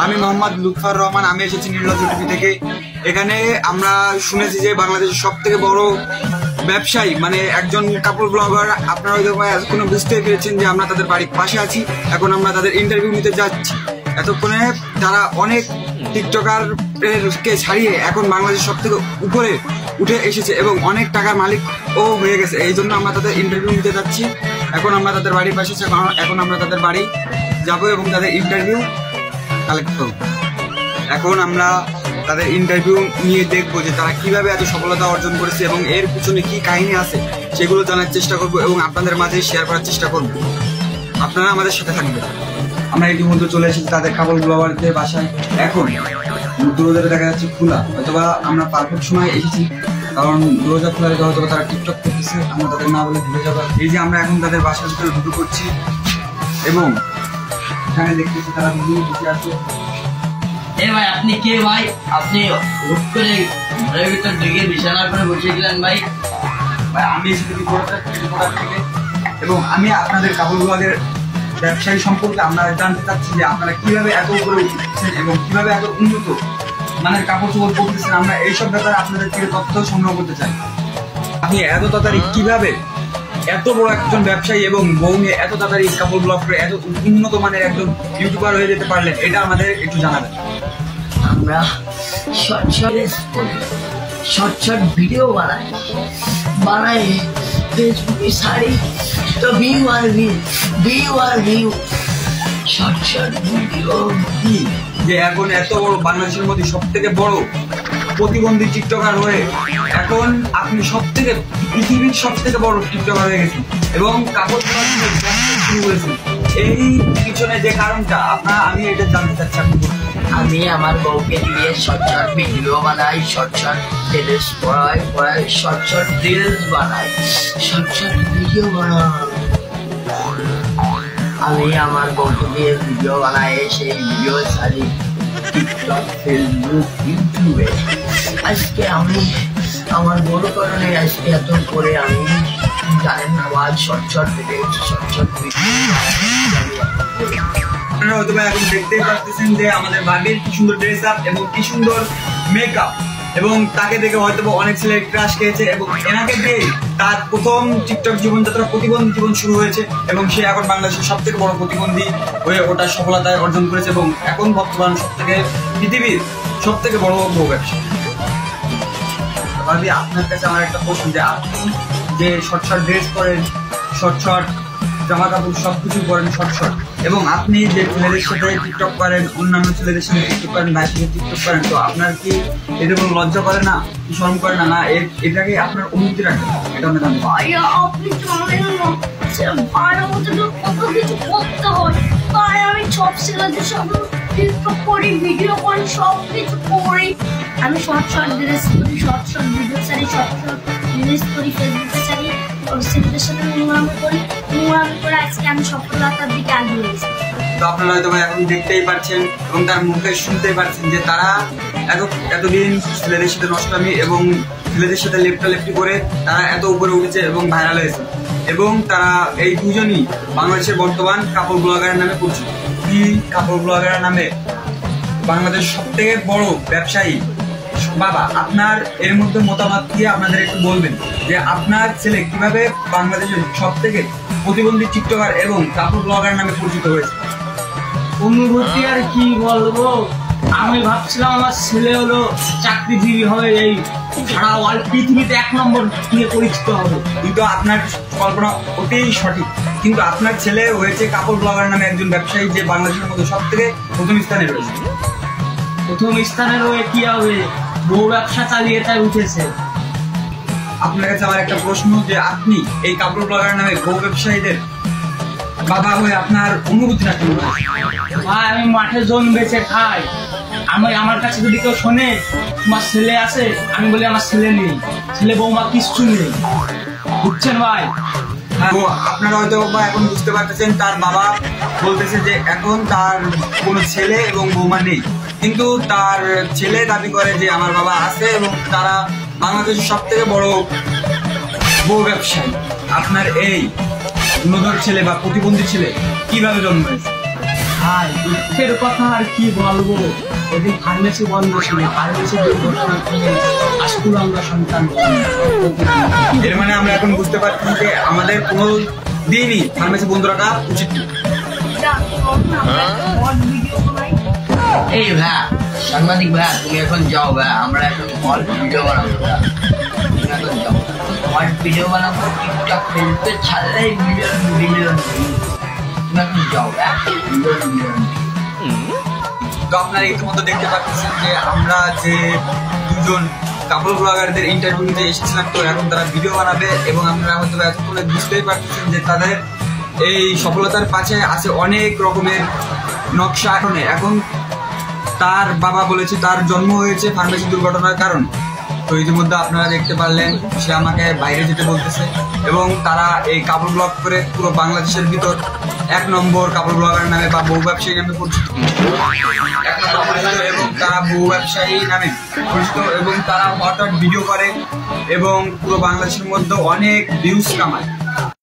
আমি মোহাম্মদ লুৎফর রহমান, আমি এসেছি নির্লজ্জ টিভি থেকে। এখানে আমরা শুনেছি যে বাংলাদেশের সব থেকে বড় ব্যবসায়ী মানে একজন কাপড় ব্লগার। আপনারা হয়তো এতক্ষণে বুঝতেই পেরেছেন যে আমরা তাদের বাড়ির পাশে আছি। এখন আমরা তাদের ইন্টারভিউ নিতে যাচ্ছি। এতক্ষণে তারা অনেক টিকটকারকে ছাড়িয়ে এখন বাংলাদেশের সব থেকে উপরে উঠে এসেছে এবং অনেক টাকার মালিকও হয়ে গেছে। এই জন্য আমরা তাদের ইন্টারভিউ নিতে যাচ্ছি। এখন আমরা তাদের বাড়ির পাশে আছি, এখন আমরা তাদের বাড়ি যাবো এবং তাদের ইন্টারভিউ কালেক্ট করব। এখন আমরা তাদের ইন্টারভিউ নিয়ে দেখবো যে তারা কিভাবে এত সফলতা অর্জন করেছে এবং এর পিছনে কি কাহিনী আছে সেগুলো জানার চেষ্টা করব এবং আপনাদের মাঝে শেয়ার করার চেষ্টা করব। আপনারা আমাদের সাথে থাকবেন। আমরা ইতিমধ্যে চলে এসেছি তাদের কাপড় ব্লগারদের বাসায়। এখন দরজাটা দেখা যাচ্ছে খোলা, হয়তোবা আমরা পারফেক্ট সময় এসেছি, কারণ দরজা খোলা রেখে হয়তো তারা টিকটক করতেছে, আমরা তাদের না বলে ভুলে যাবো। এই যে আমরা এখন তাদের বাসার ভিতরে ঢুকে করছি এবং এখানে দেখতেছি তারা বসে আছে। এ ভাই, আপনি কে ভাই? আপনি হুট করে ঘরের ভিতর ঢুকে বিছানা করে বসে গেলেন ভাই? ভাই আমি এসেছি ত্রিপুরা থেকে এবং আমি আপনাদের কাপড় ব্লগের ব্যবসায়ী সম্পর্কে আমরা জানতে চাচ্ছি যে আপনারা কিভাবে এত উপরে উঠছেন এবং কিভাবে এত উন্নত মানের কাপড় চোপড় পরতেছেন। আমরা এইসব ব্যাপারে আপনাদের থেকে তথ্য সংগ্রহ করতে চাই। আপনি এত তাড়াতাড়ি কিভাবে এত বড় একজন ব্যবসায়ী এবং বউ নিয়ে এত তাড়াতাড়ি কাপড় ব্লগ করে এত উন্নত মানের একজন ইউটিউবার হয়ে যেতে পারলেন, এটা আমাদের একটু জানাবেন। আমরা শর্ট ভিডিও বানাই ফেসবুকে ছাড়ি, তো ভিউ আর ভিউ শর্ট ভিডিও। কি যে এখন এত বড় বাংলাদেশের মধ্যে সব থেকে বড় প্রতিবন্ধী টিকটকার হয়ে এখন আপনি পৃথিবীর সব থেকে বড় টিকটকার হয়ে গেছেন এবং কাপড় শুরু করেছেন। এই পিছনে যে কারণটা আমি এটা জানতে চাচ্ছি। আমি আমার বউকে দিয়ে শর্ট ভিডিও বানাই, শর্ট রিলস পড়াই, শর্ট রিলস বানাই, শর্ট ভিডিও বানাই। আমি আমার বউকে দিয়ে ভিডিও বানাই, সেই ভিডিও ছাড়ি টিকটক, ফেসবুক, ইউটিউবে। আজকে আমি আমার বড় কারণে আজকে এত করে আমি জানেন আবার শর্ট ভিডিও। আপনারা হয়তো এখন দেখতেই পাচ্ছেন যে আমাদের ভাবির কি সুন্দর ড্রেস আপ এবং কি সুন্দর মেকআপ, এবং তাকে দেখে হয়তো অনেক ছেলে ক্রাশ খেয়েছে এবং এনাকে দিয়ে তার প্রথম টিকটক জীবনযাত্রা প্রতিবন্ধী জীবন শুরু হয়েছে এবং সে এখন বাংলাদেশের সব থেকে বড় প্রতিবন্ধী হয়ে ওটার সফলতায় অর্জন করেছে এবং এখন বর্তমান পৃথিবীর সব থেকে বড় বউ ব্যবসা। ভাবি, আপনার কাছে আমার একটা প্রশ্ন, যে আপনি যে শর্ট ড্রেস করেন, শর্ট জামা কাপড় সবকিছু করেন শর্ট, এবং আপনি যে ছেলেদের সাথে টিকটক করেন, অন্যান্য ছেলেদের সাথে টিকটক করেন, ভাইয়ের সাথে টিকটক করেন, তো আপনার কি এটা কোনো লজ্জা করে না, কি শরম করে না? এটাকে আপনার অনুমতি রাখবেন, এটা আমরা জানতে পারি। আপনি জানেন না ভাইয়ের মধ্যে কত কিছু করতে হয়। তাই আমি সব ছেলেদের সাথে টিকটক করি, ভিডিও করি, সব কিছু করি। আমি শর্ট ড্রেস করি, শর্ট ভিডিও ছাড়ি, শর্ট রিলস করি, ফেসবুকে ছাড়ি, ছেলেদের সাথে নোংরামি করে আজকে আমি সফলতার দিকে এগিয়ে গেছি। তো আপনারা হয়তো এখন দেখতেই পাচ্ছেন এবং তার মুখে শুনতেই পাচ্ছেন যে তারা এতদিন ছেলেদের সাথে নষ্টামি এবং ছেলেদের সাথে লেপটালেপটি করে তারা এত উপরে উঠেছে এবং ভাইরাল হয়েছে, এবং তারা এই দুজনই বাংলাদেশের বর্তমান কাপড় ব্লগারের নামে পরিচিত। কি কাপড় ব্লগারের নামে বাংলাদেশ সব থেকে বড় ব্যবসায়ী। বাবা, আপনার এর মধ্যে মতামত কি আপনাদের একটু বলবেন যে আপনার ছেলে কিভাবে বাংলাদেশের সব থেকে প্রতিবন্ধী টিকটকার এবং কাপড় ব্লগার নামে পরিচিত হয়েছে? অনুভূতি আর কি বলবো, আমি ভাবছিলাম আমার ছেলে হলো চাকরিজীবী হবে, এই সারা ওয়ার্ল্ড পৃথিবীতে 1 নম্বর নিয়ে পরিচিত হবে। কিন্তু আপনার কল্পনা ওটাই সঠিক, কিন্তু আপনার ছেলে হয়েছে কাপড় ব্লগার নামে একজন ব্যবসায়ী, যে বাংলাদেশের মধ্যে সব থেকে প্রথম স্থানে রয়েছে। প্রথম স্থানে রয়ে কি হবে, বউ ব্যবসা চালিয়ে তাই উঠেছে। আপনার কাছে আমার একটা প্রশ্ন, যে আপনি এই কাপড় ব্লগার নামে বউ ব্যবসায়ীদের বাবা হয়ে আপনার অনুভূতিটা কি? ভাই, আমি মাঠে জোন বেচে খাই। আমার কাছে যদি কেউ শোনে তোমার ছেলে আছে, আমি বলি আমার ছেলে নেই, ছেলে বৌমা কিচ্ছু নেই, বুঝছেন ভাই? আপনারা হয়তো এখন বুঝতে পারতেছেন, তার বাবা বলতেছে যে এখন তার কোনো ছেলে এবং বৌমা নেই, কিন্তু তার ছেলে দাবি করে যে আমার বাবা আছে এবং তারা বাংলাদেশের সব থেকে বড় বউ ব্যবসায়ী। আপনার এই নজর ছেলে বা প্রতিবন্ধী ছেলে কিভাবে জন্ম হয়েছে? ভাই দুঃখের কথা আর কি বলবো, ওদিন ফার্মেসি বন্ধ ছিল, ফার্মেসি দুর্ঘটনা করে আজকুল আমরা সন্তান। এর মানে আমরা এখন বুঝতে পারছি যে আমাদের কোনো দিনই ফার্মেসি বন্ধ রাখা উচিত না। ভিডিও বানাই। এই ভাইয়া, সাংবাদিক ভাইয়া, তুমি এখন যাও ভাইয়া, আমরা এখন হট ভিডিও বানাবো ভাইয়া। তুমি এখন যাও, হট ভিডিও বানাবো, টিকটক ফেসবুকে ছাড়লেই মিলিয়ন মিলিয়ন। তুমি এখন যাও ভাইয়া, মিলিয়ন মিলিয়ন। তো আপনারা ইতিমধ্যে দেখতে পাচ্ছেন যে আমরা যে দুজন কাপল ব্লগারদের ইন্টারভিউ নিতে এসেছিলাম, তো এখন তারা ভিডিও বানাবে এবং আপনারা হয়তো এতক্ষণে বুঝতেই পারছেন যে তাদের এই সফলতার পাশে আছে অনেক রকমের নকশা। এখন তার বাবা বলেছে তার জন্ম হয়েছে ফার্মেসি দুর্ঘটনার কারণে। তো ইতিমধ্যে আপনারা দেখতে পারলেন সে আমাকে বাইরে যেতে বলতেছে এবং তারা এই কাপড় ব্লগ করে পুরো বাংলাদেশের ভিতর 1 নম্বর কাপড় ব্লগার নামে বা বউ ব্যবসায়ী নামে পরিচিত, 1 নম্বর পরিচিত এবং তারা বউ ব্যবসায়ী নামে পরিচিত এবং তারা হঠাৎ ভিডিও করে এবং পুরো বাংলাদেশের মধ্যে অনেক ভিউজ কামায়।